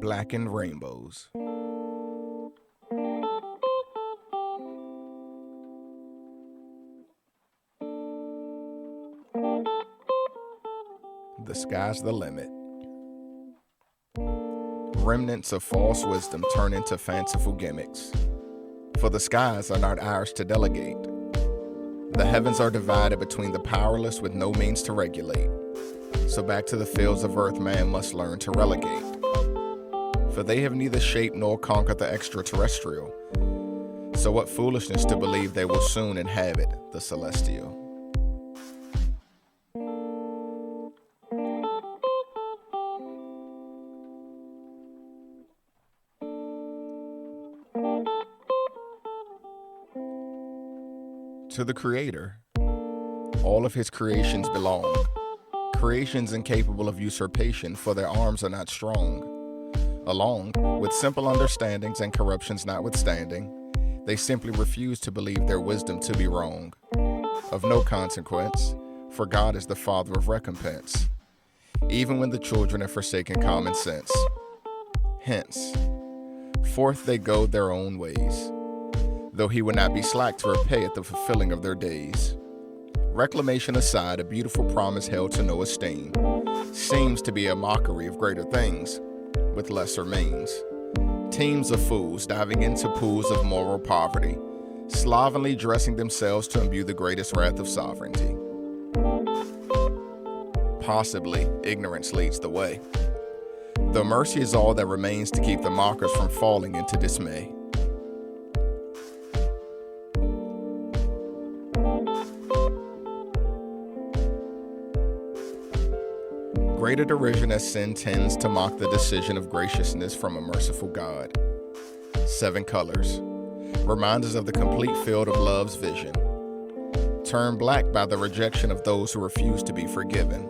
Blackened Rainbows. The sky's the limit. Remnants of false wisdom turn into fanciful gimmicks. For the skies are not ours to delegate. The heavens are divided between the powerless with no means to regulate. So back to the fields of earth man must learn to relegate. For they have neither shaped nor conquered the extra-terrestrial. So what foolishness to believe they will soon inhabit the celestial. To the Creator, all of his creations belong. Creations incapable of usurpation, for their arms are not strong. Along with simple understandings and corruptions notwithstanding, they simply refuse to believe their wisdom to be wrong. Of no consequence, for God is the Father of recompense, even when the children have forsaken common sense. Hence, forth they go their own ways, though he would not be slack to repay at the fulfilling of their days. Reclamation aside, a beautiful promise held to no esteem seems to be a mockery of greater things with lesser means. Teams of fools diving into pools of moral poverty, slovenly dressing themselves to imbue the greatest wrath of sovereignty. Possibly, ignorance leads the way, though mercy is all that remains to keep the mockers from falling into dismay. Greater derision as sin tends to mock the decision of graciousness from a merciful God. 7 colors, reminders of the complete field of love's vision. Turned black by the rejection of those who refuse to be forgiven.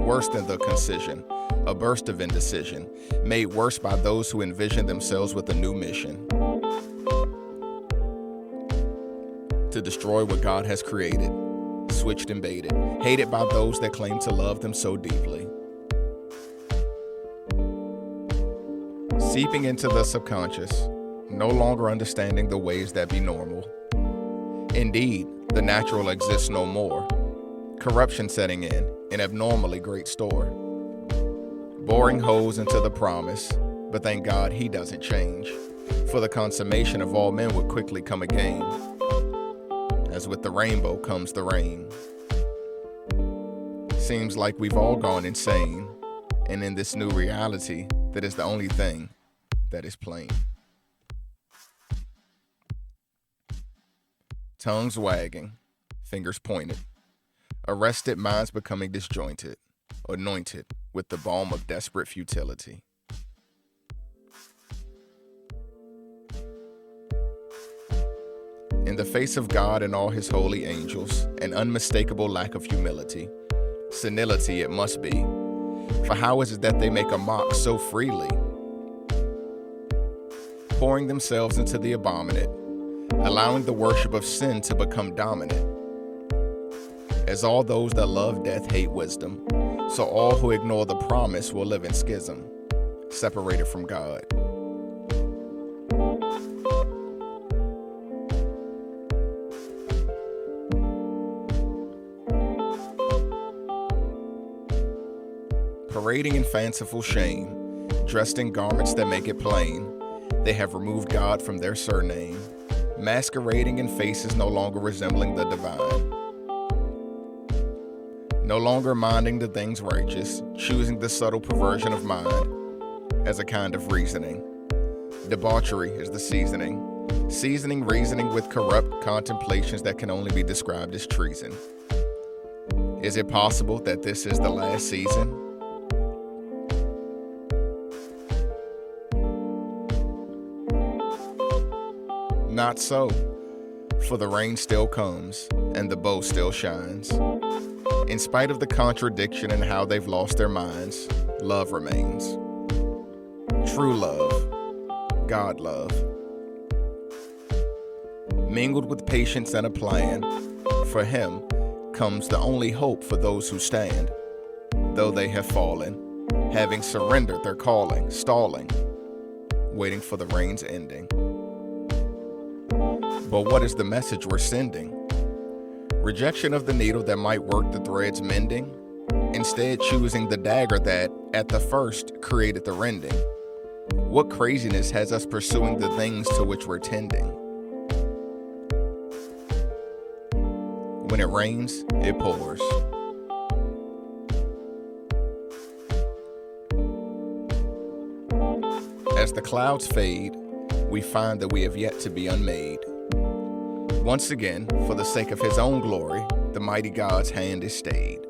Worse than the concision, a burst of indecision, made worse by those who envision themselves with a new mission. To destroy what God has created, switched and baited, hated by those that claim to love them so deeply. Seeping into the subconscious, no longer understanding the ways that be normal. Indeed, the natural exists no more. Corruption setting in abnormally great store. Boring holes into the promise, but thank God he doesn't change. For the consummation of all men would quickly come again. As with the rainbow comes the rain. Seems like we've all gone insane, and in this new reality, that is the only thing that is plain. Tongues wagging, fingers pointed, arrested minds becoming disjointed, anointed with the balm of desperate futility. In the face of God and all his holy angels, an unmistakable lack of humility. Senility it must be, for how is it that they make a mock so freely? Pouring themselves into the abominate, allowing the worship of sin to become dominant. As all those that love death hate wisdom, so all who ignore the promise will live in schism, separated from God. Parading in fanciful shame, dressed in garments that make it plain, they have removed God from their surname, masquerading in faces no longer resembling the divine. No longer minding the things righteous, choosing the subtle perversion of mind as a kind of reasoning. Debauchery is the seasoning reasoning with corrupt contemplations that can only be described as treason. Is it possible that this is the last season? Not so, for the rain still comes and the bow still shines. In spite of the contradiction in how they've lost their minds, love remains. True love, God love. Mingled with patience and a plan, for him comes the only hope for those who stand, though they have fallen, having surrendered their calling, stalling, waiting for the rain's ending. But what is the message we're sending? Rejection of the needle that might work the thread's mending, instead choosing the dagger that, at the first, created the rending. What craziness has us pursuing the things to which we're tending? When it rains, it pours. As the clouds fade, we find that we have yet to be unmade. Once again, for the sake of his own glory, the mighty God's hand is stayed.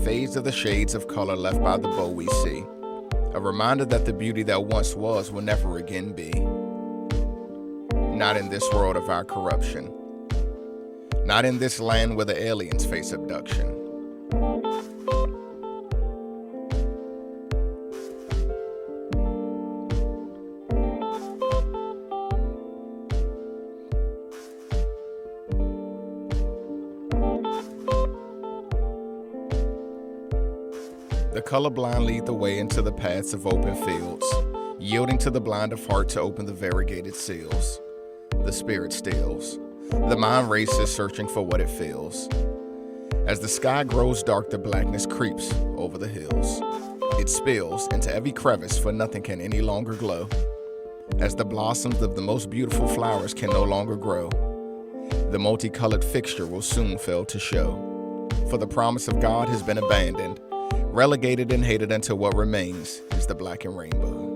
Fades of the shades of color left by the bow we see, a reminder that the beauty that once was will never again be. Not in this world of our corruption. Not in this land where the aliens face abduction. The colorblind lead the way into the paths of open fields, yielding to the blind of heart to open the variegated seals. The spirit stills. The mind races, searching for what it feels. As the sky grows dark, the blackness creeps over the hills. It spills into every crevice, for nothing can any longer glow. As the blossoms of the most beautiful flowers can no longer grow, the multicolored fixture will soon fail to show. For the promise of God has been abandoned, relegated and hated until what remains is the blackened rainbow.